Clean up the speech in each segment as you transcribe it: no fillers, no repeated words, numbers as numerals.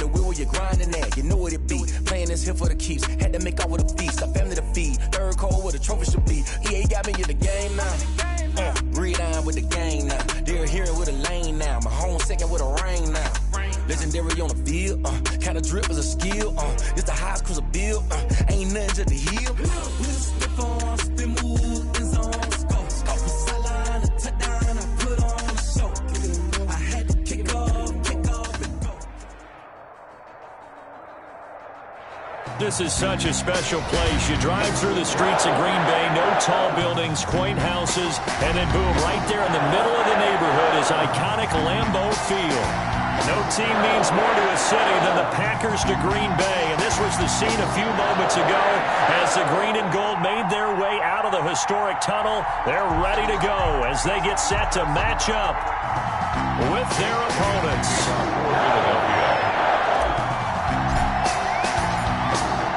the wheel where you're grinding at. You know what it be. Playing this here for the keeps. Had to make off with a feast. A family to feed. Third cold where the trophy should be. EA got me in the game now. Breed on with the game now. They're here with a lane now. My home second with a rain now. Legendary on the field. Kinda drip is a skill. It's the highest cruiser bill. Ain't nothing to the heel. Step on, spin move, in zone, scope. Sideline, a touchdown, I put on a show. I had to kick off, and go. This is such a special place. You drive through the streets of Green Bay, no tall buildings, quaint houses, and then boom, right there in the middle of the neighborhood is iconic Lambeau Field. No team means more to a city than the Packers to Green Bay, and this was the scene a few moments ago as the green and gold made their way out of the historic tunnel. They're ready to go as they get set to match up with their opponents.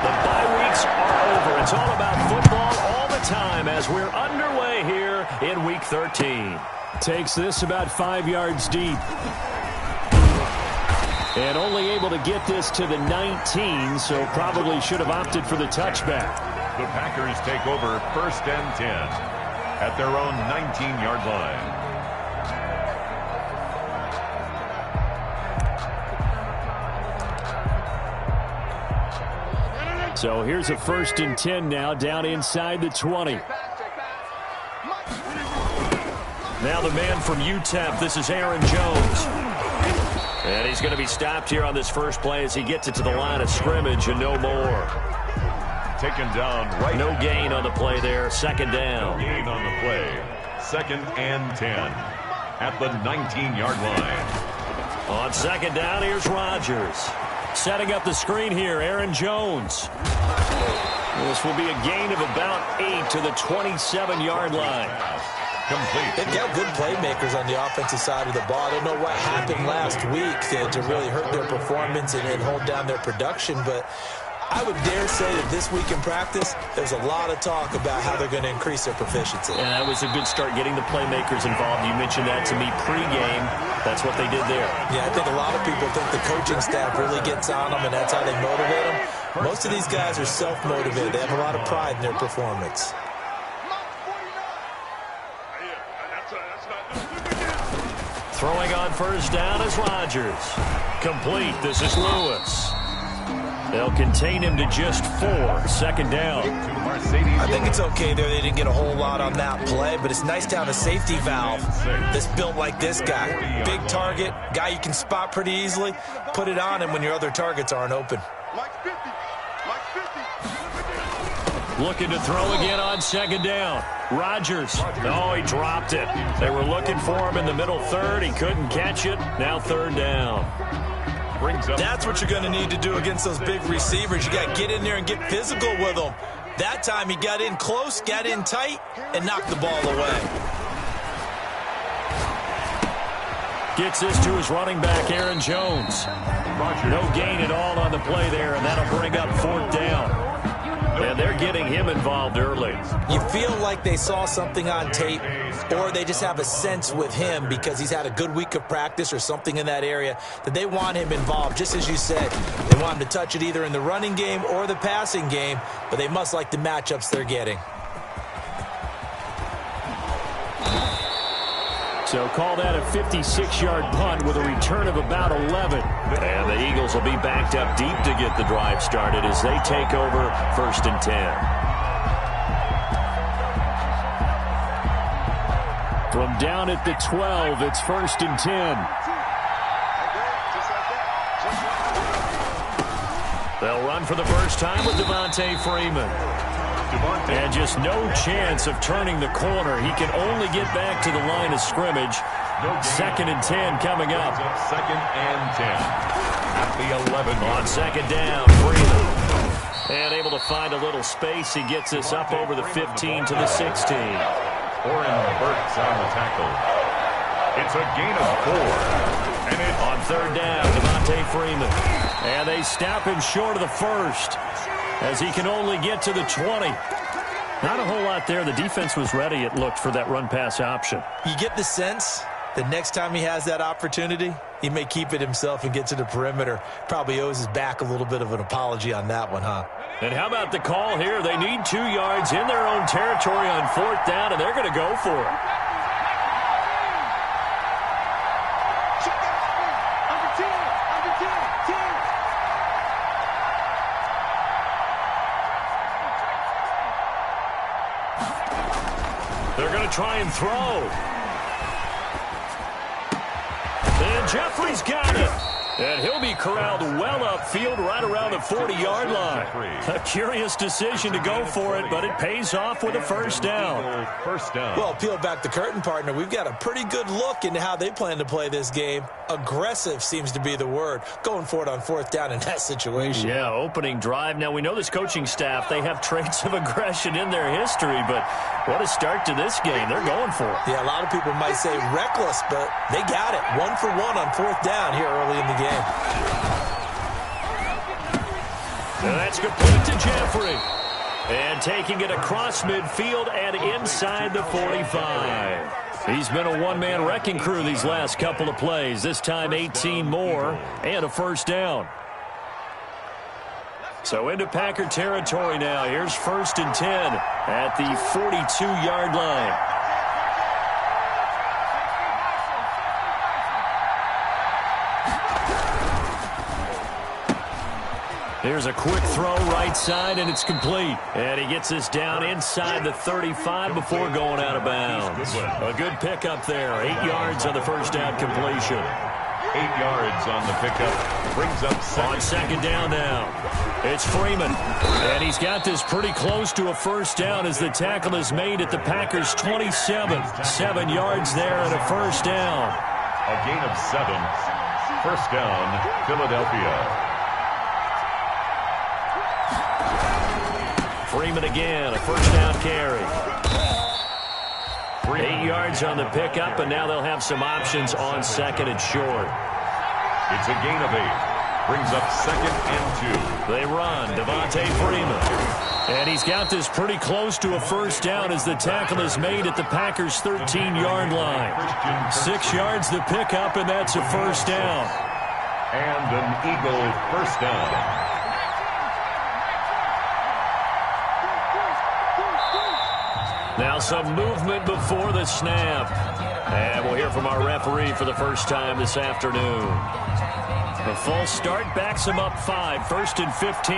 The bye weeks are over. It's all about football all the time as we're underway here in Week 13. Takes this about 5 yards deep. And only able to get this to the 19, so probably should have opted for the touchback. The Packers take over 1st and 10 at their own 19-yard line. So here's a 1st and 10 now, down inside the 20. Now the man from UTEP, this is Aaron Jones. And he's going to be stopped here on this first play as he gets it to the line of scrimmage and no more. Taken down right. No gain on the play there. 2nd down. No gain on the play. 2nd and 10 at the 19-yard line. On 2nd down, here's Rodgers. Setting up the screen here, Aaron Jones. This will be a gain of about 8 to the 27-yard line. Complete. They've got good playmakers on the offensive side of the ball. I don't know what happened last week to really hurt their performance and hold down their production, but I would dare say that this week in practice, there's a lot of talk about how they're going to increase their proficiency. And that was a good start, getting the playmakers involved. You mentioned that to me pregame. That's what they did there. Yeah, I think a lot of people think the coaching staff really gets on them, and that's how they motivate them. Most of these guys are self-motivated. They have a lot of pride in their performance. Throwing on 1st down is Rodgers. Complete. This is Lewis. They'll contain him to just 4. 2nd down. I think it's okay there. They didn't get a whole lot on that play, but it's nice to have a safety valve that's built like this guy. Big target, guy you can spot pretty easily. Put it on him when your other targets aren't open. Looking to throw again on 2nd down. Rodgers. Oh, he dropped it. They were looking for him in the middle 3rd. He couldn't catch it. Now 3rd down. That's what you're going to need to do against those big receivers. You got to get in there and get physical with them. That time he got in close, got in tight, and knocked the ball away. Gets this to his running back, Aaron Jones. No gain at all on the play there, and that'll bring up 4th down. And they're getting him involved early. You feel like they saw something on tape, or they just have a sense with him because he's had a good week of practice or something in that area that they want him involved. Just as you said, they want him to touch it either in the running game or the passing game, but they must like the matchups they're getting. So call that a 56-yard punt with a return of about 11. And the Eagles will be backed up deep to get the drive started as they take over 1st and 10. From down at the 12, it's 1st and 10. They'll run for the first time with Devontae Freeman. And just no chance of turning the corner. He can only get back to the line of scrimmage. 2nd and 10 coming up. 2nd and 10 at the 11. On 2nd down, Freeman. And able to find a little space. He gets this up over the 15 to the 16. Oren Burks on the tackle. It's a gain of 4. And it's on 3rd down, Devontae Freeman. And they stop him short of the 1st. As he can only get to the 20. Not a whole lot there. The defense was ready, it looked, for that run-pass option. You get the sense the next time he has that opportunity, he may keep it himself and get to the perimeter. Probably owes his back a little bit of an apology on that one, huh? And how about the call here? They need 2 yards in their own territory on 4th down, and they're going to go for it. They're going to try and throw. And Jeffrey's got it. And he'll be corralled well upfield right around the 40-yard line. A curious decision to go for it, but it pays off with a first down. Well, peel back the curtain, partner. We've got a pretty good look into how they plan to play this game. Aggressive seems to be the word. Going for it on 4th down in that situation. Yeah, opening drive. Now, we know this coaching staff, they have traits of aggression in their history, but what a start to this game. They're going for it. Yeah, a lot of people might say reckless, but they got it. 1 for 1 on 4th down here early in the game. And that's complete to Jeffrey. And taking it across midfield and inside the 45. He's been a one-man wrecking crew these last couple of plays. This time 18 more and a first down. So into Packer territory now. Here's 1st and 10 at the 42-yard line. Here's a quick throw right side, and it's complete. And he gets this down inside the 35 before going out of bounds. A good pickup there. 8 yards on the first down completion. 8 yards on the pickup. Brings up on 2nd down now. It's Freeman. And he's got this pretty close to a first down as the tackle is made at the Packers' 27. 7 yards there and a first down. A gain of 7. First down, Philadelphia. Freeman again, a first down carry. 8 yards on the pickup, and now they'll have some options on 2nd and short. It's a gain of 8. Brings up 2nd and 2. They run, Devontae Freeman. And he's got this pretty close to a first down as the tackle is made at the Packers' 13-yard line. 6 yards the pickup, and that's a first down. And an Eagle first down. Now some movement before the snap. And we'll hear from our referee for the first time this afternoon. The false start backs him up 5, 1st and 15.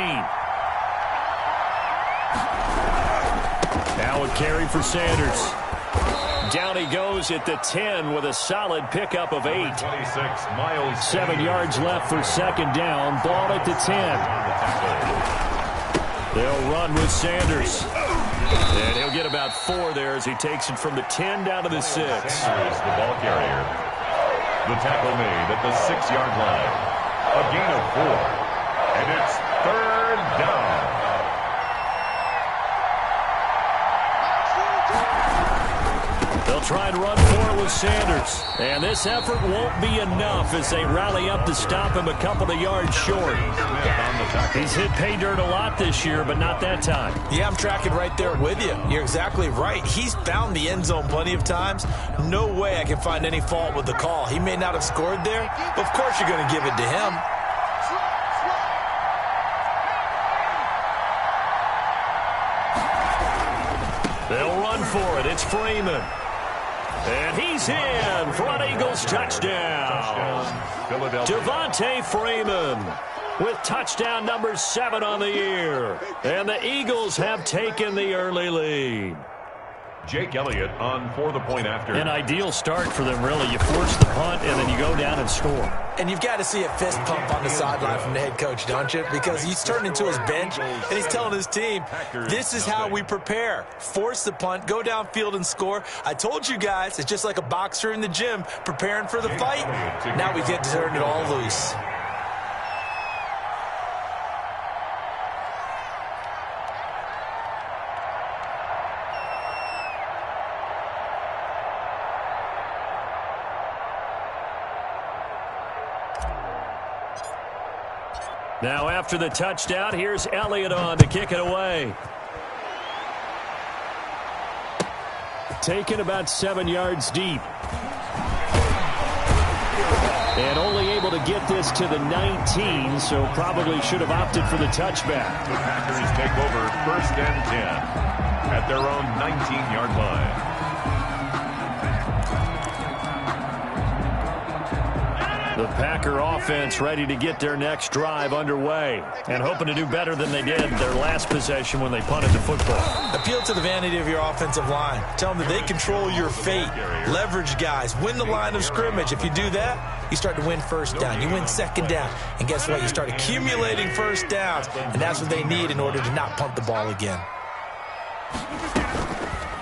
Now a carry for Sanders. Down he goes at the 10 with a solid pickup of 8. 26, Miles. 7 yards left for 2nd down. Ball at the 10. They'll run with Sanders. And he'll get about 4 there as he takes it from the 10 down to the 6. Sanders, the ball carrier. The tackle made at the 6-yard line. A gain of 4. And it's 3rd down. They'll try and run for it with Sanders. And this effort won't be enough as they rally up to stop him a couple of yards short. He's hit pay dirt a lot this year, but not that time. Yeah, I'm tracking right there with you. You're exactly right. He's found the end zone plenty of times. No way I can find any fault with the call. He may not have scored there, but of course you're going to give it to him. They'll run for it. It's Freeman. And he's in for an Eagles touchdown. Devontae Freeman with touchdown number 7 on the year. And the Eagles have taken the early lead. Jake Elliott on for the point after. An ideal start for them, really. You force the punt, and then you go down and score. And you've got to see a fist pump on the sideline from the head coach, don't you? Because he's turned into his bench, and he's telling his team, this is how we prepare. Force the punt, go downfield and score. I told you guys, it's just like a boxer in the gym preparing for the fight. Now we get to turn it all loose. Now after the touchdown, here's Elliott on to kick it away. Taken about 7 yards deep. And only able to get this to the 19, so probably should have opted for the touchback. The Packers take over 1st and 10 at their own 19-yard line. The Packer offense ready to get their next drive underway and hoping to do better than they did their last possession when they punted the football. Appeal to the vanity of your offensive line. Tell them that they control your fate. Leverage guys. Win the line of scrimmage. If you do that, you start to win first down. You win second down. And guess what? You start accumulating first downs. And that's what they need in order to not punt the ball again.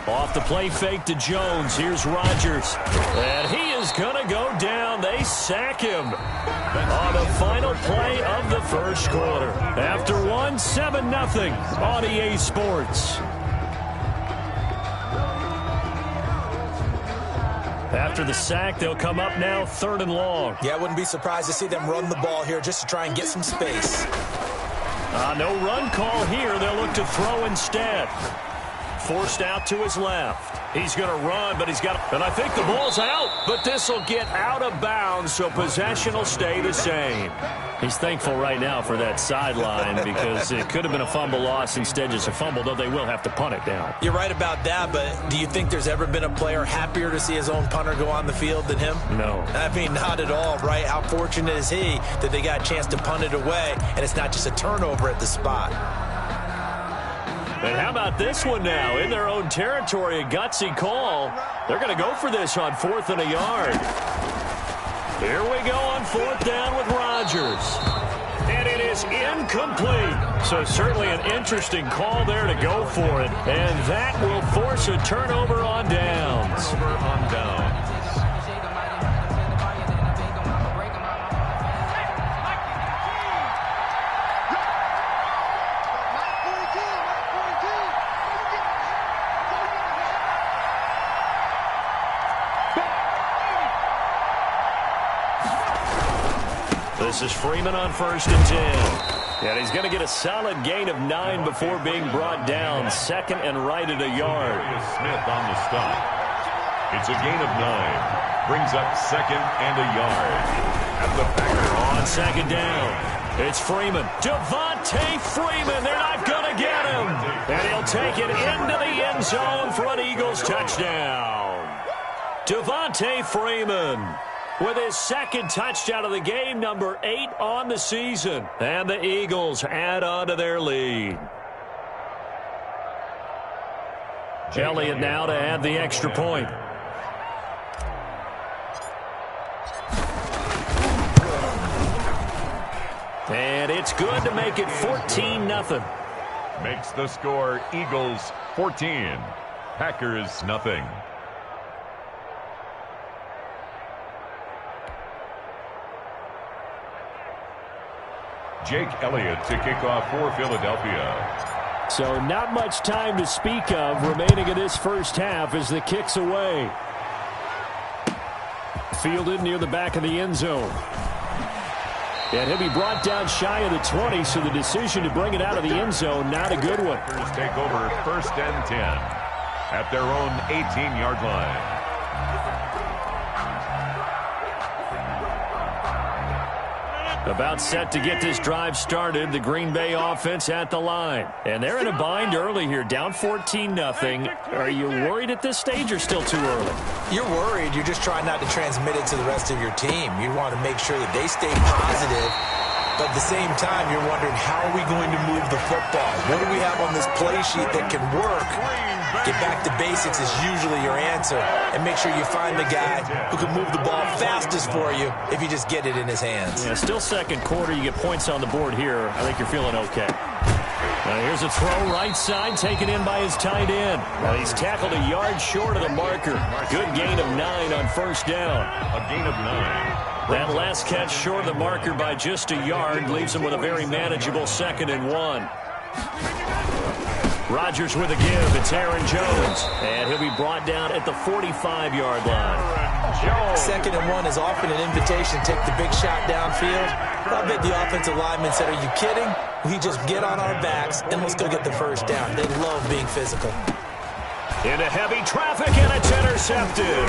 Off the play fake to Jones. Here's Rodgers. And he is going to go down. They sack him on the final play of the first quarter. After 7-0 on EA Sports. After the sack, they'll come up now 3rd and long. Yeah, I wouldn't be surprised to see them run the ball here just to try and get some space. No run call here. They'll look to throw instead. Forced out to his left. He's going to run, but he's got... And I think the ball's out, but this will get out of bounds, so possession will stay the same. He's thankful right now for that sideline because it could have been a fumble loss, instead just a fumble, though they will have to punt it down. You're right about that, but do you think there's ever been a player happier to see his own punter go on the field than him? No. I mean, not at all, right? How fortunate is he that they got a chance to punt it away, and it's not just a turnover at the spot. And how about this one now? In their own territory, a gutsy call. They're going to go for this on 4th and a yard. Here we go on 4th down with Rodgers. And it is incomplete. So certainly an interesting call there to go for it. And that will force a turnover on downs. This is Freeman on 1st and 10. And he's going to get a solid gain of 9 before being brought down. 2nd and right at a yard. Smith on the stop. It's a gain of 9. Brings up 2nd and a yard. At the Packer on 2nd down. It's Freeman. Devontae Freeman. They're not going to get him. And he'll take it into the end zone for an Eagles touchdown. Devontae Freeman with his 2nd touchdown of the game, number 8 on the season. And the Eagles add on to their lead. Elliott now to add the extra point. And it's good to make it 14-0. Makes the score Eagles 14, Packers nothing. Jake Elliott to kick off for Philadelphia. So not much time to speak of remaining in this first half as the kick's away. Fielded near the back of the end zone. And he'll be brought down shy of the 20, so the decision to bring it out of the end zone, not a good one. Packers take over 1st and 10 at their own 18-yard line. About set to get this drive started, the Green Bay offense at the line. And they're in a bind early here, down 14-0. Are you worried at this stage or still too early? You're worried. You're just trying not to transmit it to the rest of your team. You want to make sure that they stay positive. But at the same time, you're wondering, how are we going to move the football? What do we have on this play sheet that can work? Get back to basics is usually your answer. And make sure you find the guy who can move the ball fastest for you if you just get it in his hands. Yeah, still 2nd quarter. You get points on the board here. I think you're feeling okay. Here's a throw right side taken in by his tight end. He's tackled a yard short of the marker. Good gain of 9 on 1st down. A gain of 9. That last catch short of the marker by just a yard leaves him with a very manageable 2nd and 1. Rodgers with a give. It's Aaron Jones. And he'll be brought down at the 45-yard line. 2nd and 1 is often an invitation to take the big shot downfield. I bet the offensive lineman said, are you kidding? We just get on our backs and let's go get the first down. They love being physical. Into heavy traffic, and it's intercepted.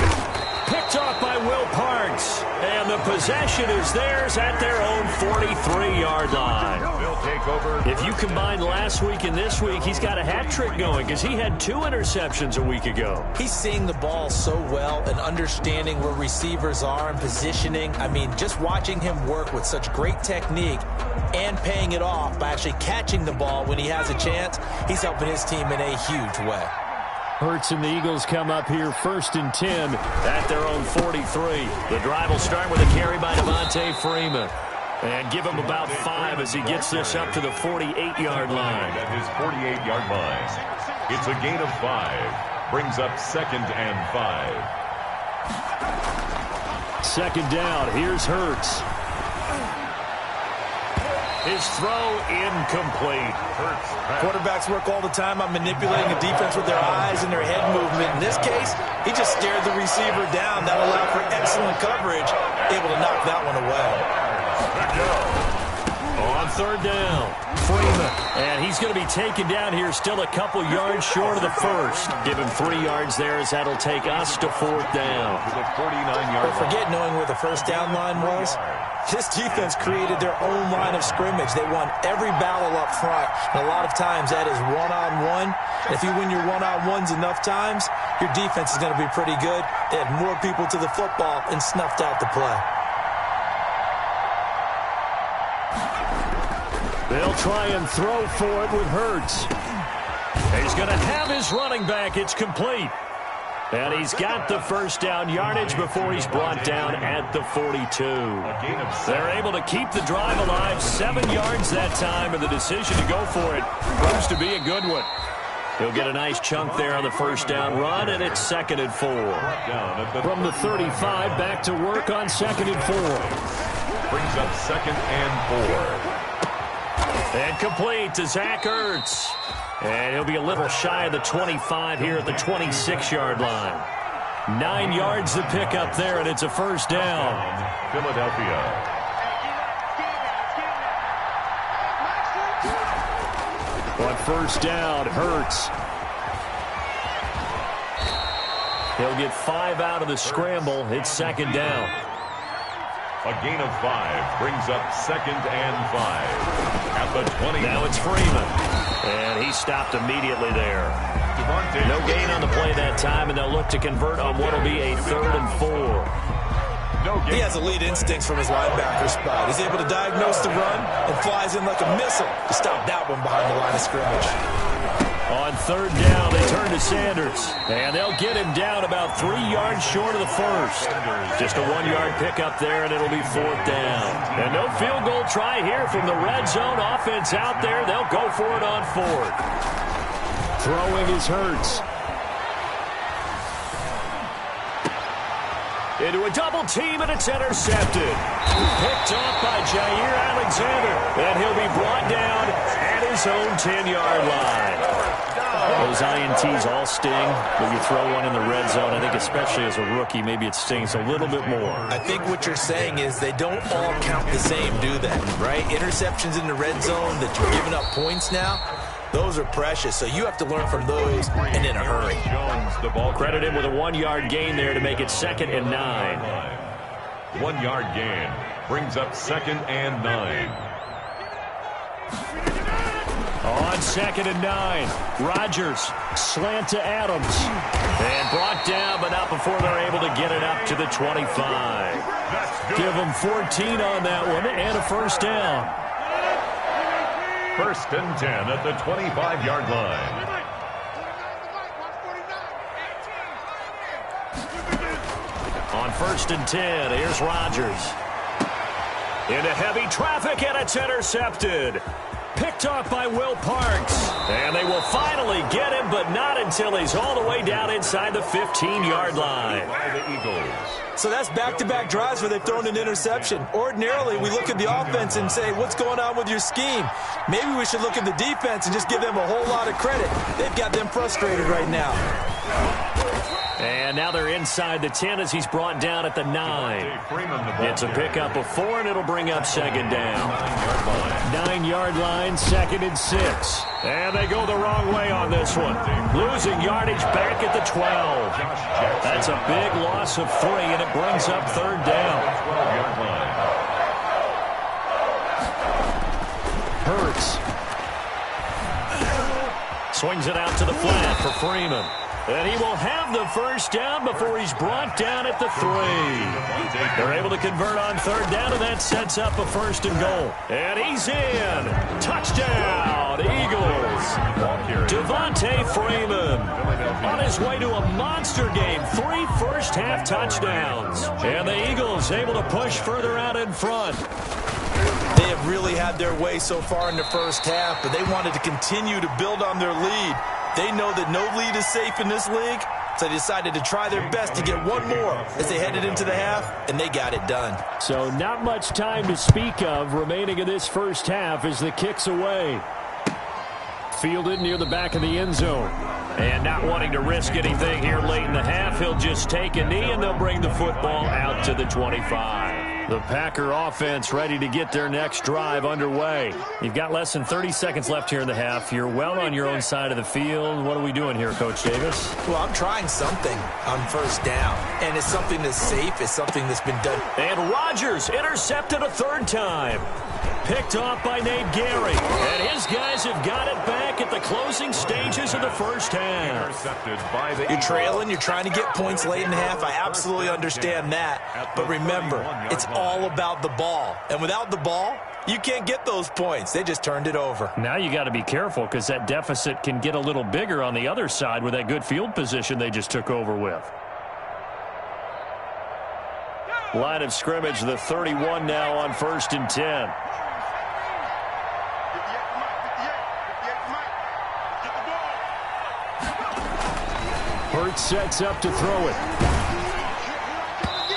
Picked off by Will Parks. And the possession is theirs at their own 43-yard line. If you combine last week and this week, he's got a hat trick going because he had 2 interceptions a week ago. He's seeing the ball so well and understanding where receivers are and positioning. I mean, just watching him work with such great technique and paying it off by actually catching the ball when he has a chance, he's helping his team in a huge way. Hurts and the Eagles come up here 1st and 10 at their own 43. The drive will start with a carry by Devontae Freeman. And give him about 5 as he gets this up to the 48-yard line. At his 48-yard line. It's a gain of 5. Brings up 2nd and 5. 2nd down. Here's Hurts. His throw incomplete. Quarterbacks work all the time on manipulating a defense with their eyes and their head movement. In this case, he just stared the receiver down. That allowed for excellent coverage, able to knock that one away. On 3rd down, Freeman. And he's going to be taken down here still a couple yards short of the first. Give him 3 yards there as that'll take us to 4th down. To the 49-yard line. Forget knowing where the first down line was. This defense created their own line of scrimmage. They won every battle up front. And a lot of times that is one-on-one. And if you win your one-on-ones enough times, your defense is going to be pretty good. They had more people to the football and snuffed out the play. They'll try and throw for it with Hurts. He's going to have his running back. It's complete. And he's got the first down yardage before he's brought down at the 42. They're able to keep the drive alive. 7 yards that time, and the decision to go for it proves to be a good one. He'll get a nice chunk there on the first down run, and it's 2nd and 4. From the 35, back to work on 2nd and 4. Brings up 2nd and 4. And complete to Zach Ertz. And he'll be a little shy of the 25 here at the 26-yard line. 9 yards to pick up there, and it's a first down. Philadelphia. On 1st down, Hurts. He'll get 5 out of the scramble. It's 2nd down. A gain of 5 brings up 2nd and 5. At the 20. Now it's Freeman. And he stopped immediately there. No gain on the play that time, and they'll look to convert on what will be a 3rd and 4. He has elite instincts from his linebacker spot. He's able to diagnose the run and flies in like a missile to stop that one behind the line of scrimmage. On 3rd down, they turn to Sanders. And they'll get him down about 3 yards short of the first. Just a 1-yard pickup there, and it'll be 4th down. And no field goal try here from the red zone offense out there. They'll go for it on 4th. Throwing is Hurts. Into a double team, and it's intercepted. Picked off by Jair Alexander. And he'll be brought down at his own 10-yard line. Those INTs all sting, but you throw one in the red zone, I think especially as a rookie, maybe it stings a little bit more. I think what you're saying is they don't all count the same, do they? Right? Interceptions in the red zone that you're giving up points now, those are precious, so you have to learn from those and in a hurry. Credit him with a 1-yard gain there to make it 2nd and 9. 1-yard gain brings up 2nd and 9. On 2nd and 9, Rodgers, slant to Adams. And brought down, but not before they're able to get it up to the 25. Give them 14 on that one, and a first down. 1st and 10 at the 25-yard line. On 1st and 10, here's Rodgers. Into heavy traffic, and it's intercepted. Picked off by Will Parks. And they will finally get him, but not until he's all the way down inside the 15-yard line. By the Eagles. So that's back-to-back drives where they've thrown an interception. Ordinarily, we look at the offense and say, what's going on with your scheme? Maybe we should look at the defense and just give them a whole lot of credit. They've got them frustrated right now. And now they're inside the 10 as he's brought down at the 9. It's a pickup of 4, and it'll bring up 2nd down. 9-yard line, 2nd and 6. And they go the wrong way on this one. Losing yardage back at the 12. That's a big loss of 3, and it brings up third down. Hurts. Swings it out to the flat for Freeman. And he will have the first down before he's brought down at the 3. They're able to convert on third down, and that sets up a 1st and goal. And he's in. Touchdown, Eagles. Devontae Freeman on his way to a monster game. 3 first-half touchdowns. And the Eagles able to push further out in front. They have really had their way so far in the first half, but they wanted to continue to build on their lead. They know that no lead is safe in this league, so they decided to try their best to get one more as they headed into the half, and they got it done. So not much time to speak of remaining in this first half as the kick's away. Fielded near the back of the end zone. And not wanting to risk anything here late in the half, he'll just take a knee, and they'll bring the football out to the 25. The Packer offense ready to get their next drive underway. You've got less than 30 seconds left here in the half. You're well on your own side of the field. What are we doing here, Coach Davis? Well, I'm trying something on first down, and it's something that's safe. It's something that's been done. And Rodgers intercepted a 3rd time. Picked off by Nate Gary. And his guys have got it back at the closing stages of the first half. You're trailing. You're trying to get points late in the half. I absolutely understand that. But remember, it's all about the ball. And without the ball, you can't get those points. They just turned it over. Now you got to be careful because that deficit can get a little bigger on the other side with that good field position they just took over with. Line of scrimmage, the 31 now on 1st and 10. Hurts sets up to throw it.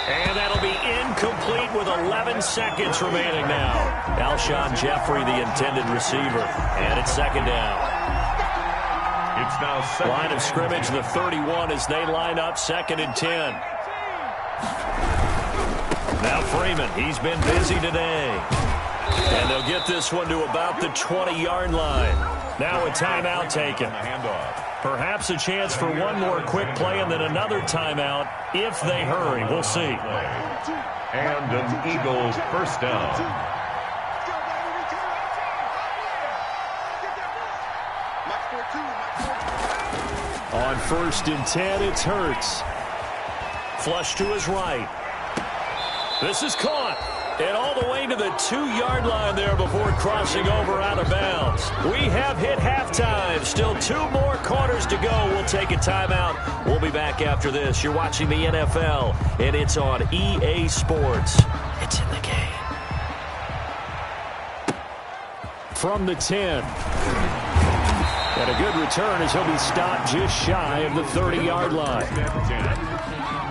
And that'll be incomplete with 11 seconds remaining now. Alshon Jeffrey, the intended receiver. And it's 2nd down. It's now second. Line of scrimmage, the 31 as they line up 2nd and 10. Now Freeman, he's been busy today. And they'll get this one to about the 20-yard line. Now a timeout taken. Perhaps a chance for one more quick play and then another timeout if they hurry. We'll see. And an Eagles first down. On 1st and 10, it's Hurts. Flush to his right. This is caught. And all the way to the 2-yard line there before crossing over out of bounds. We have hit halftime. Still 2 more quarters to go. We'll take a timeout. We'll be back after this. You're watching the NFL, and it's on EA Sports. It's in the game. From the 10. And a good return as he'll be stopped just shy of the 30-yard line.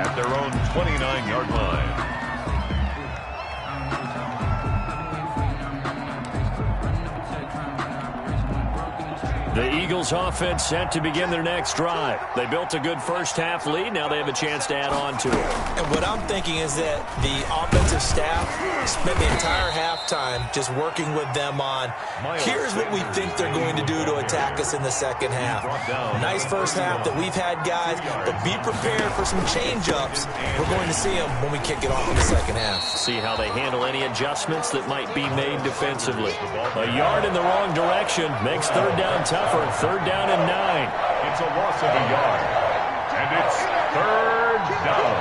At their own 29-yard line. The Eagles offense set to begin their next drive. They built a good first-half lead. Now they have a chance to add on to it. And what I'm thinking is that the offensive staff spent the entire halftime just working with them on, here's what we think they're going to do to attack us in the second half. Nice first half that we've had, guys, but be prepared for some change-ups. We're going to see them when we kick it off in the second half. See how they handle any adjustments that might be made defensively. A yard in the wrong direction makes third down tougher. 3rd down and 9. It's a loss of a yard. And it's 3rd down.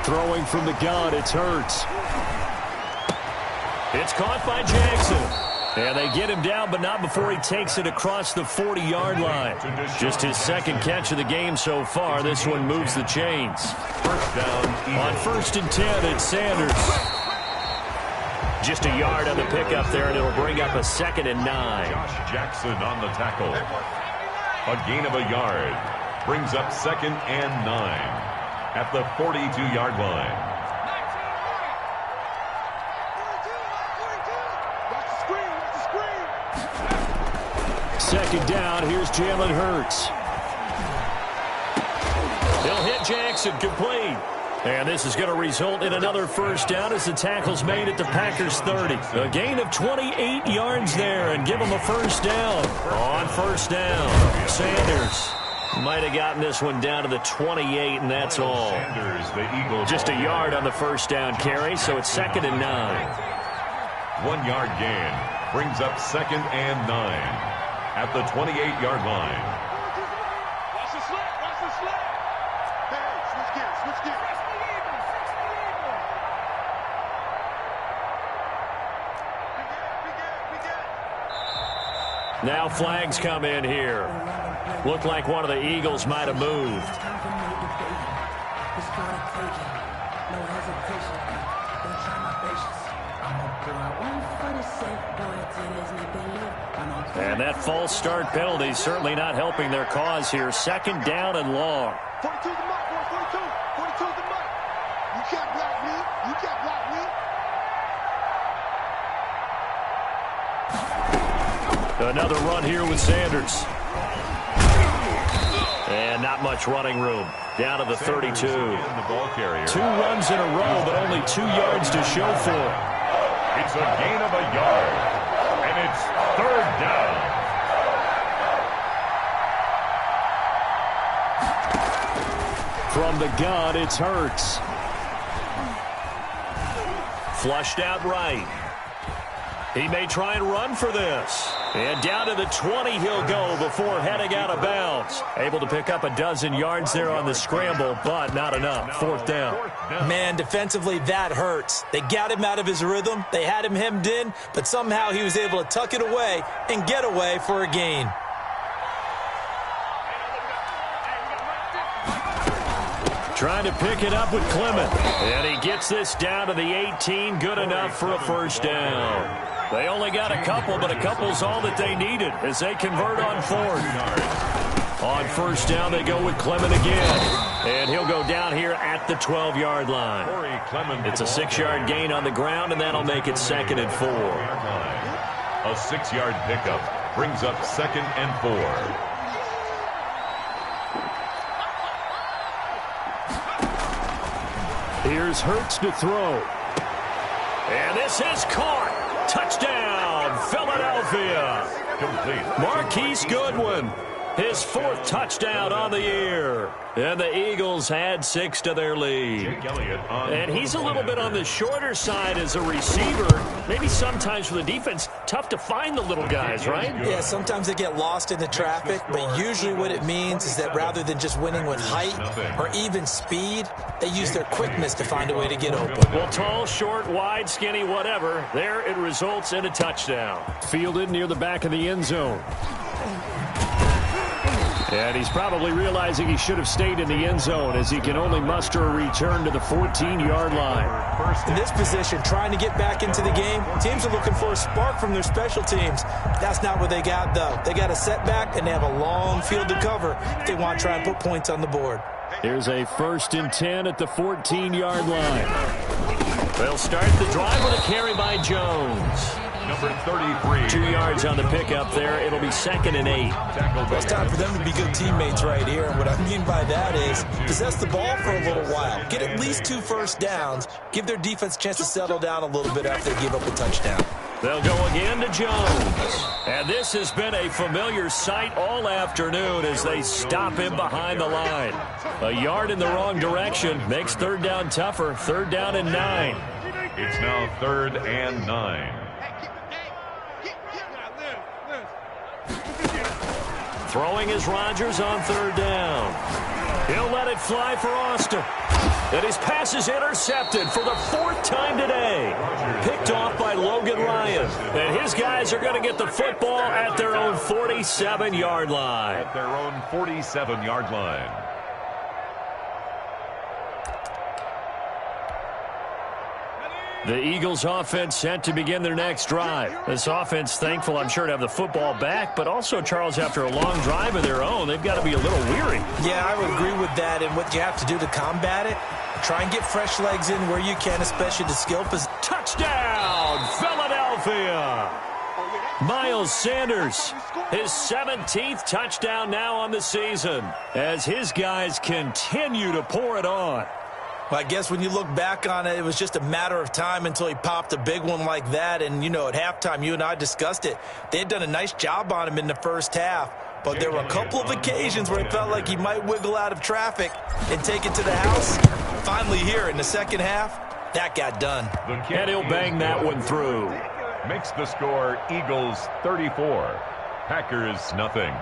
Throwing from the gun, it's Hurts. It's caught by Jackson. And they get him down, but not before he takes it across the 40-yard line. Just his 2nd catch of the game so far. This one moves the chains. First down. On 1st and 10, it's Sanders. Just a yard on the pickup there, and it'll bring up a 2nd and 9. Josh Jackson on the tackle. A gain of a yard. Brings up 2nd and 9 at the 42-yard line. Second down, here's Jalen Hurts. He'll hit Jackson, complete. And this is going to result in another first down as the tackle's made at the Packers' 30. A gain of 28 yards there and give them a first down. On first down, Sanders might have gotten this one down to the 28, and that's all. Just a yard on the first down carry, so it's 2nd and 9. 1 yard gain brings up 2nd and 9 at the 28-yard line. Now flags come in here. Looked like one of the Eagles might have moved. And that false start penalty certainly not helping their cause here. 2nd down and long. 42 is the mark, boy. 42. 42 is the mark. You can't block me. You can't block me. Another run here with Sanders. And not much running room. Down to the 32. 2 runs in a row, but only 2 yards to show for it. It's a gain of a yard. And it's 3rd down. From the gun, it's Hurts. Flushed out right. He may try and run for this. And down to the 20 he'll go before heading out of bounds. Able to pick up a dozen yards there on the scramble, but not enough. 4th down. Man, defensively, that hurts. They got him out of his rhythm. They had him hemmed in, but somehow he was able to tuck it away and get away for a gain. Trying to pick it up with Clement. And he gets this down to the 18. Good enough for a first down. They only got a couple, but a couple's all that they needed as they convert on 4th. On first down, they go with Clement again. And he'll go down here at the 12-yard line. It's a 6-yard gain on the ground, and that'll make it 2nd and 4. A 6-yard pickup brings up 2nd and 4. Here's Hurts to throw. And this is caught. Touchdown, Philadelphia. Complete. Marquise Goodwin, his 4th touchdown on the year. And the Eagles add 6 to their lead. And he's a little bit on the shorter side as a receiver. Maybe sometimes for the defense, tough to find the little guys, right? Yeah, sometimes they get lost in the traffic, but usually what it means is that rather than just winning with height or even speed, they use their quickness to find a way to get open. Well, tall, short, wide, skinny, whatever, there it results in a touchdown. Fielded near the back of the end zone. And he's probably realizing he should have stayed in the end zone as he can only muster a return to the 14-yard line. In this position, trying to get back into the game, teams are looking for a spark from their special teams. That's not what they got, though. They got a setback, and they have a long field to cover if they want to try and put points on the board. Here's a 1st and 10 at the 14-yard line. They'll start the drive with a carry by Jones. Number 33. 2 yards on the pickup there. It'll be 2nd and 8. It's time for them to be good teammates right here. And what I mean by that is possess the ball for a little while. Get at least 2 first downs. Give their defense a chance to settle down a little bit after they give up a touchdown. They'll go again to Jones. And this has been a familiar sight all afternoon as they stop him behind the line. A yard in the wrong direction makes 3rd down tougher. 3rd down and 9. It's now 3rd and 9. Throwing is Rodgers on 3rd down. He'll let it fly for Austin. And his pass is intercepted for the 4th time today. Picked off by Logan Ryan. And his guys are going to get the football at their own 47-yard line. At their own 47-yard line. The Eagles offense set to begin their next drive. This offense thankful, I'm sure, to have the football back, but also, Charles, after a long drive of their own, they've got to be a little weary. Yeah, I would agree with that, and what you have to do to combat it, try and get fresh legs in where you can, especially the skill position. Touchdown, Philadelphia! Miles Sanders, his 17th touchdown now on the season, as his guys continue to pour it on. Well, I guess when you look back on it, it was just a matter of time until he popped a big one like that. And, you know, at halftime, you and I discussed it. They had done a nice job on him in the first half. But there were a couple of occasions where it felt like he might wiggle out of traffic and take it to the house. Finally here in the second half, that got done. And he'll bang that one through. Makes the score Eagles 34, Packers nothing.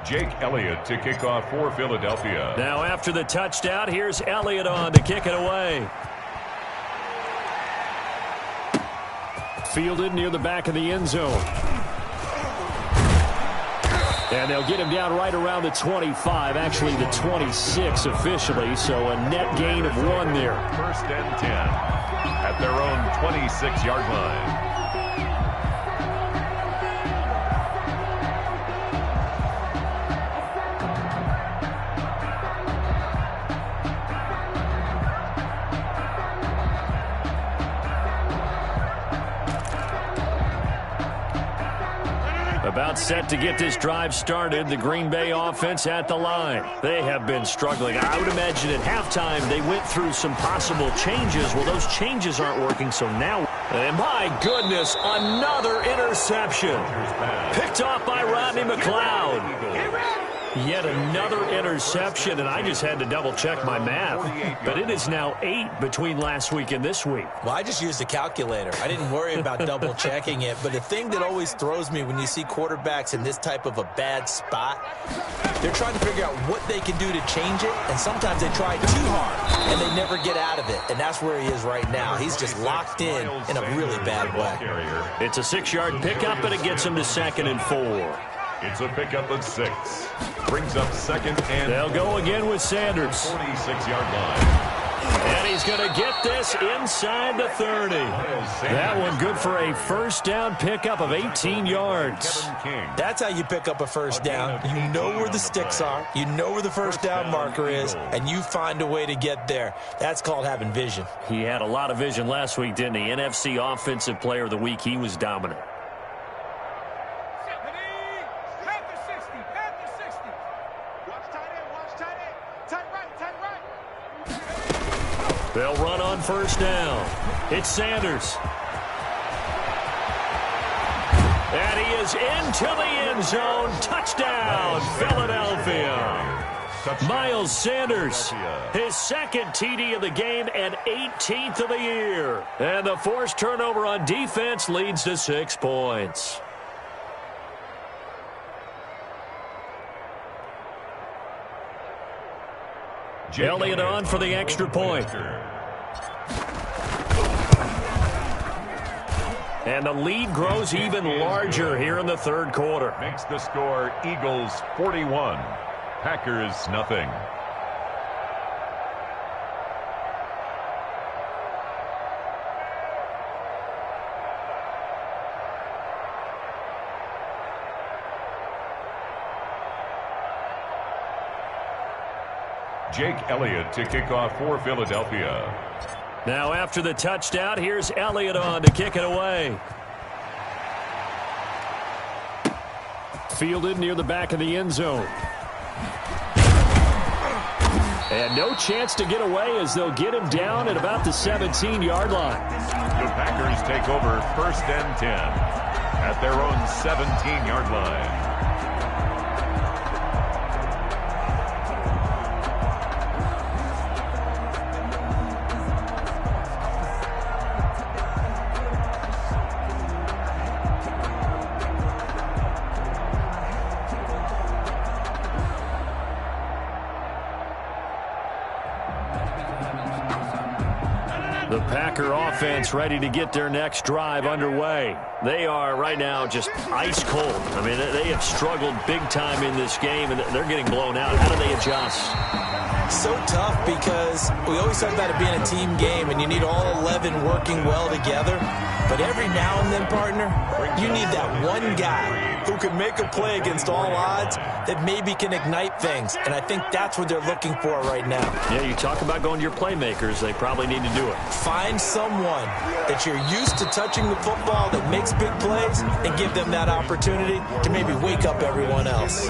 Jake Elliott to kick off for Philadelphia. Now after the touchdown, here's Elliott on to kick it away. Fielded near the back of the end zone. And they'll get him down right around the 25, actually the 26 officially, so a net gain of 1 there. First and 10 at their own 26-yard line. About set to get this drive started, the Green Bay offense at the line. They have been struggling. I would imagine at halftime they went through some possible changes. Well, those changes aren't working, so now... And my goodness, another interception. Picked off by Rodney McLeod. Yet another interception, and I just had to double-check my math. But it is now 8 between last week and this week. Well, I just used a calculator. I didn't worry about double-checking it. But the thing that always throws me when you see quarterbacks in this type of a bad spot, they're trying to figure out what they can do to change it, and sometimes they try too hard, and they never get out of it. And that's where he is right now. He's just locked in a really bad way. It's a 6-yard pickup, and it gets him to 2nd and 4. It's a pickup of 6. Brings up 2nd and... They'll go again with Sanders. 46-yard line. And he's going to get this inside the 30. That one good for a first down pickup of 18 yards. That's how you pick up a first down. You know where the sticks are. You know where the first down marker is, and you find a way to get there. That's called having vision. He had a lot of vision last week, didn't he? NFC Offensive Player of the Week. He was dominant. They'll run on first down. It's Sanders. And he is into the end zone. Touchdown, Philadelphia. Miles Sanders, his 2nd TD of the game and 18th of the year. And the forced turnover on defense leads to 6 points. Elliott on for the extra point. And the lead grows even larger here in the 3rd quarter. Makes the score Eagles 41, Packers nothing. Jake Elliott to kick off for Philadelphia. Now after the touchdown, here's Elliott on to kick it away. Fielded near the back of the end zone. And no chance to get away as they'll get him down at about the 17-yard line. The Packers take over 1st and 10 at their own 17-yard line. The Packer offense ready to get their next drive underway. They are right now just ice cold. I mean, they have struggled big time in this game, and they're getting blown out. How do they adjust? So tough because we always talk about it being a team game, and you need all 11 working well together. But every now and then, partner, you need that one guy who can make a play against all odds that maybe can ignite things. And I think that's what they're looking for right now. Yeah, you talk about going to your playmakers. They probably need to do it. Find someone that you're used to touching the football that makes big plays and give them that opportunity to maybe wake up everyone else.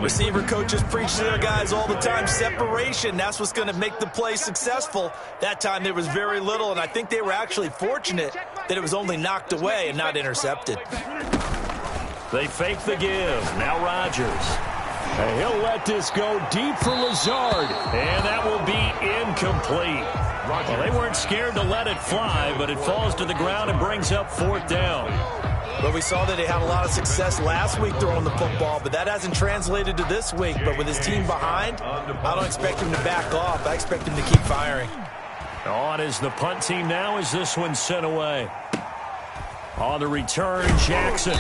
Receiver coaches preach to their guys all the time. Separation, that's what's going to make the play successful. That time there was very little, and I think they were actually fortunate that it was only knocked away and not intercepted. They fake the give. Now Rodgers. And he'll let this go deep for Lazard. And that will be incomplete. Well, they weren't scared to let it fly, but it falls to the ground and brings up 4th down. But we saw that he had a lot of success last week throwing the football, but that hasn't translated to this week. But with his team behind, I don't expect him to back off. I expect him to keep firing. On is the punt team now as this one's sent away. On the return, Jackson.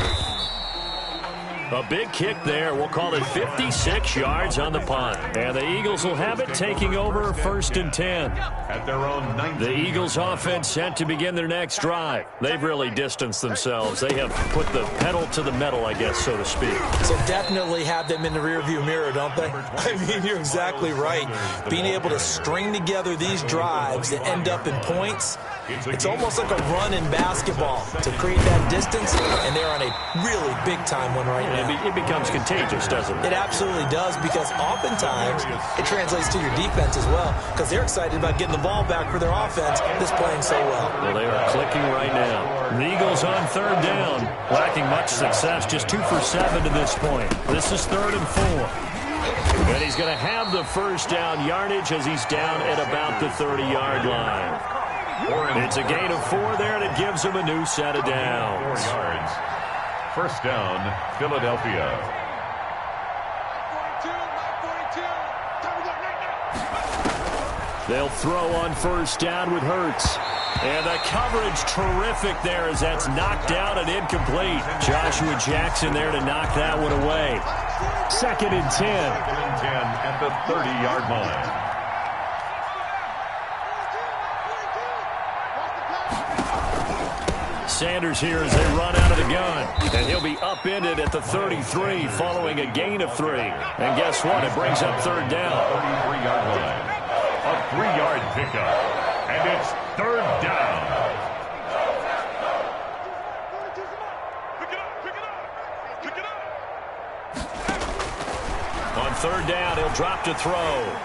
A big kick there. We'll call it 56 yards on the punt. And the Eagles will have it, taking over 1st and 10. At their own 19. The Eagles offense set to begin their next drive. They've really distanced themselves. They have put the pedal to the metal, I guess, so to speak. So definitely have them in the rearview mirror, don't they? I mean, you're exactly right. Being able to string together these drives that end up in points, it's almost like a run in basketball to create that distance, and they're on a really big-time one right now. It becomes contagious, doesn't it? It absolutely does, because oftentimes it translates to your defense as well, because they're excited about getting the ball back for their offense that's playing so well. Well, they are clicking right now. The Eagles on 3rd down, lacking much success, just 2 for 7 to this point. This is 3rd and 4. And he's going to have the 1st down yardage as he's down at about the 30-yard line. It's a gain of 4 there, and it gives him a new set of downs. 4 yards. 1st down, Philadelphia. They'll throw on 1st down with Hurts. And the coverage terrific there as that's knocked out and incomplete. Joshua Jackson there to knock that one away. 2nd and 10. 2nd and 10 at the 30-yard line. Sanders here as they run out of the gun. And he'll be upended at the 33 following a gain of 3. And guess what? It brings up 3rd down. 33-yard line. A 3-yard pickup. And it's 3rd down. On 3rd down, he'll drop to throw.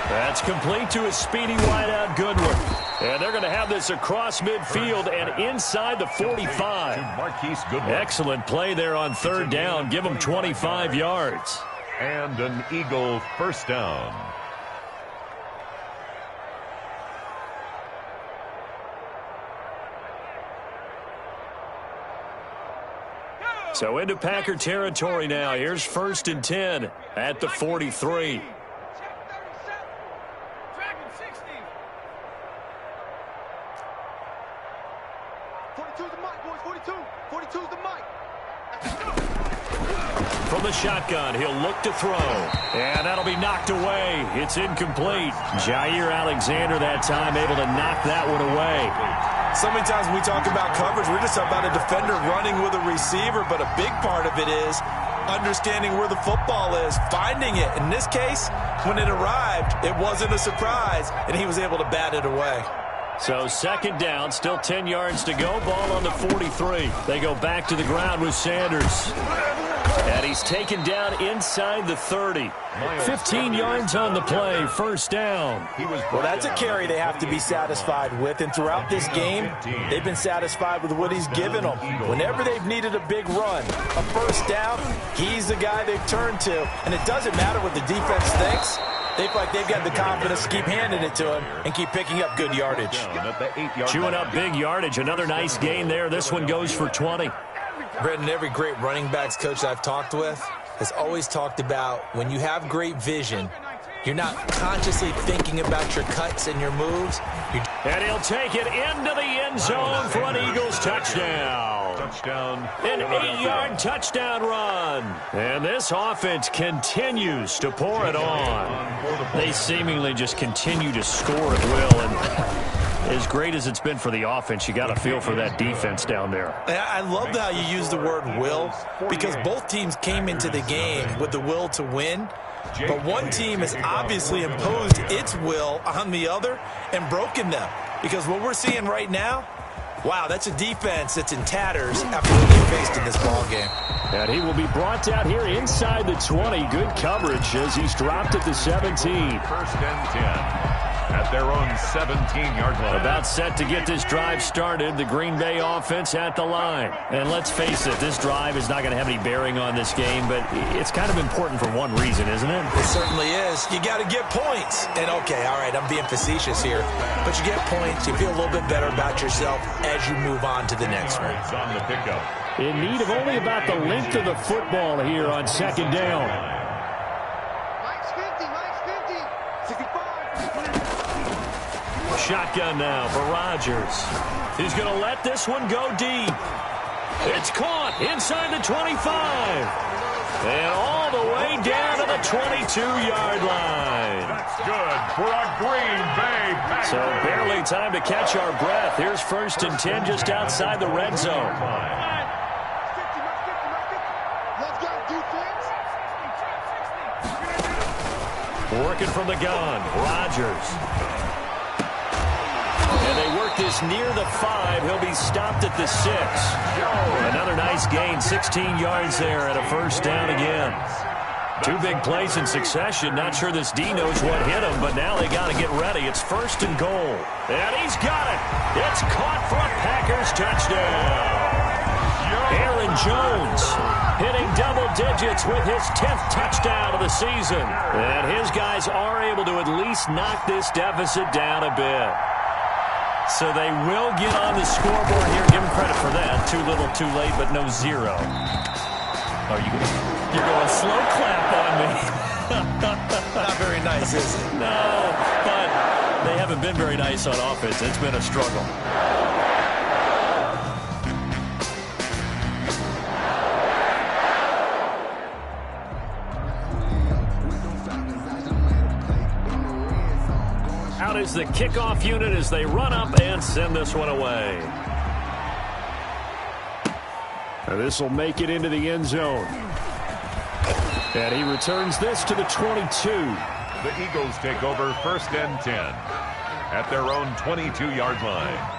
That's complete to a speedy wideout Goodwin. And they're going to have this across midfield and inside the 45. Excellent play there on 3rd down. Give them 25 yards. And an Eagle 1st down. So into Packer territory now. Here's 1st and 10 at the 43. From the shotgun, he'll look to throw. And that'll be knocked away. It's incomplete. Jair Alexander that time able to knock that one away. So many times when we talk about coverage, we're just talking about a defender running with a receiver, but a big part of it is understanding where the football is, finding it. In this case, when it arrived, it wasn't a surprise, and he was able to bat it away. So 2nd down, still 10 yards to go. Ball on the 43. They go back to the ground with Sanders. And he's taken down inside the 30. 15 yards on the play, 1st down. Well, that's a carry they have to be satisfied with. And throughout this game, they've been satisfied with what he's given them. Whenever they've needed a big run, a 1st down, he's the guy they've turned to. And it doesn't matter what the defense thinks. They feel like they've got the confidence to keep handing it to him and keep picking up good yardage. Chewing up big yardage. Another nice gain there. This one goes for 20. Brendan, every great running backs coach I've talked with has always talked about when you have great vision, You're not consciously thinking about your cuts and your moves. And he'll take it into the end zone for an Eagles touchdown. An 8-yard touchdown run. And this offense continues to pour it on. They seemingly just continue to score at will. And as great as it's been for the offense, you got to feel for that defense down there. I love how you use the word will, because both teams came into the game with the will to win. But one team has obviously imposed its will on the other and broken them. Because what we're seeing right now, wow, that's a defense that's in tatters after what they faced in this ballgame. And he will be brought down here inside the 20. Good coverage as he's dropped at the 17. First and 10. At their own 17-yard line. About set to get this drive started. The Green Bay offense at the line. And let's face it, this drive is not going to have any bearing on this game, but it's kind of important for one reason, isn't it? It certainly is. You got to get points. And okay, all right, I'm being facetious here, but you get points, you feel a little bit better about yourself as you move on to the next one. On the pickup. In need of only about the length of the football here on second down. Mike's 50, Mike's 50. 65. Shotgun now for Rodgers. He's going to let this one go deep. It's caught inside the 25. And all the way down to the 22-yard line. That's good for a Green Bay Packers. So barely time to catch our breath. Here's first and 10 just outside the red zone. Let's go, defense. Working from the gun. Rodgers. And they work this near the 5. He'll be stopped at the 6. Another nice gain, 16 yards there, and a first down again. Two big plays in succession. Not sure this D knows what hit him, but now they got to get ready. It's first and goal. And he's got it. It's caught for a Packers touchdown. Aaron Jones hitting double digits with his 10th touchdown of the season. And his guys are able to at least knock this deficit down a bit. So they will get on the scoreboard here. Give them credit for that. Too little, too late, but no zero. Are you you're going slow clap on me. Not very nice, is it? No, but they haven't been very nice on offense. It's been a struggle. Out is the kickoff unit as they run up and send this one away. This will make it into the end zone. And he returns this to the 22. The Eagles take over first and 10 at their own 22-yard line.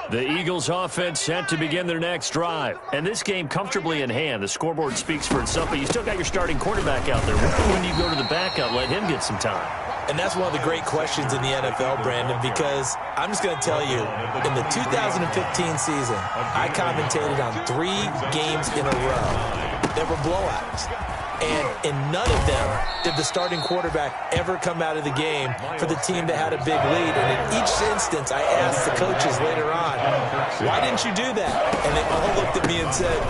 The Eagles offense set to begin their next drive. And this game comfortably in hand. The scoreboard speaks for itself, but you still got your starting quarterback out there. When you go to the backup, let him get some time. And that's one of the great questions in the NFL, Brandon, because I'm just going to tell you, in the 2015 season, I commentated on 3 games in a row that were blowouts. And in none of them did the starting quarterback ever come out of the game for the team that had a big lead. And in each instance, I asked the coaches later on, why didn't you do that? And they all looked at me and said,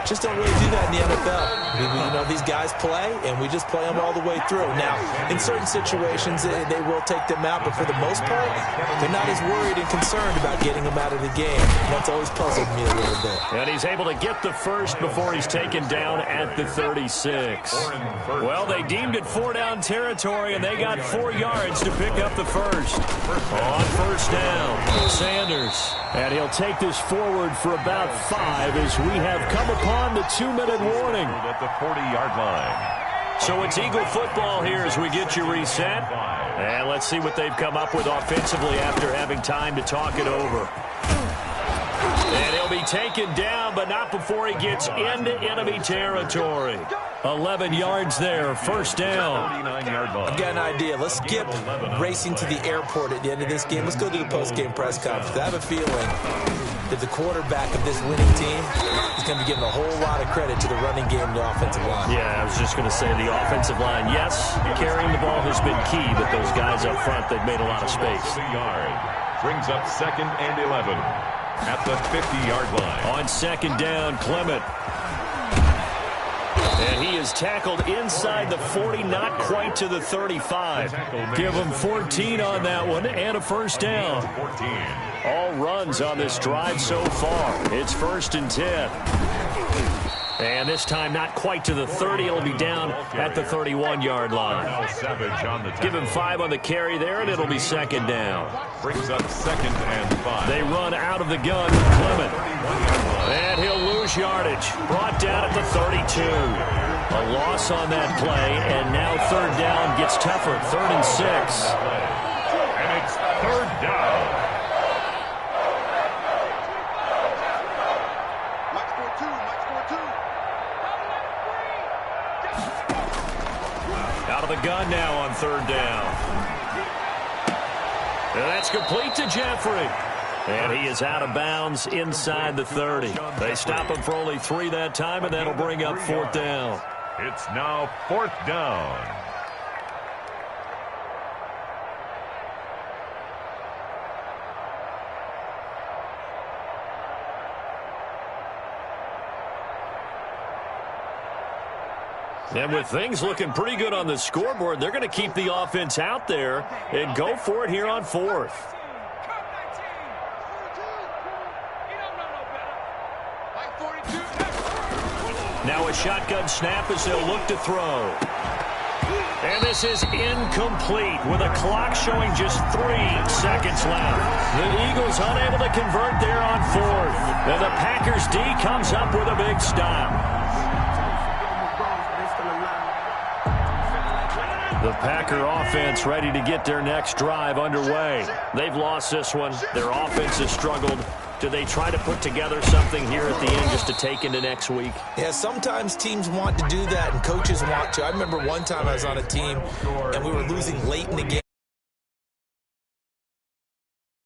just don't really do that in the NFL. You know, these guys play, and we just play them all the way through. Now, in certain situations, they will take them out, but for the most part, they're not as worried and concerned about getting them out of the game. And that's always puzzled me a little bit. And he's able to get the first before he's taken down at the 36. Well, they deemed it 4-down territory, and they got 4 yards to pick up the first. On first down, Sanders. And he'll take this forward for about 5 as we have come upon the 2-minute warning. At the 40-yard line. So it's Eagle football here as we get you reset. And let's see what they've come up with offensively after having time to talk it over. And he'll be taken down, but not before he gets into enemy territory. 11 yards there, first down. I've got an idea. Let's skip racing to the airport at the end of this game. Let's go to the post-game press conference. I have a feeling that the quarterback of this winning team is going to be giving a whole lot of credit to the running game and the offensive line. Yeah, I was just going to say the offensive line. Yes, carrying the ball has been key, but those guys up front, they've made a lot of space. Brings up 2nd and 11 at the 50-yard line. On second down, Clement. And he is tackled inside the 40, not quite to the 35. Give him 14 on that one and a first down. All runs on this drive so far. It's 1st and 10. And this time not quite to the 30. It'll be down at the 31-yard line. Give him 5 on the carry there, and it'll be second down. Brings up 2nd and 5. They run out of the gun with Clement. And he'll lose yardage. Brought down at the 32. A loss on that play, and now third down gets tougher. 3rd and 6. And it's 3rd down. Out of the gun now on 3rd down. And that's complete to Jeffrey. And he is out of bounds inside the 30. They stop him for only 3 that time, and that'll bring up 4th down. It's now 4th down. And with things looking pretty good on the scoreboard, they're going to keep the offense out there and go for it here on 4th. Now a shotgun snap as they'll look to throw. And this is incomplete with a clock showing just 3 seconds left. The Eagles unable to convert there on 4th. And the Packers D comes up with a big stop. The Packer offense ready to get their next drive underway. They've lost this one. Their offense has struggled. Do they try to put together something here at the end just to take into next week? Yeah, sometimes teams want to do that and coaches want to. I remember one time I was on a team and we were losing late in the game.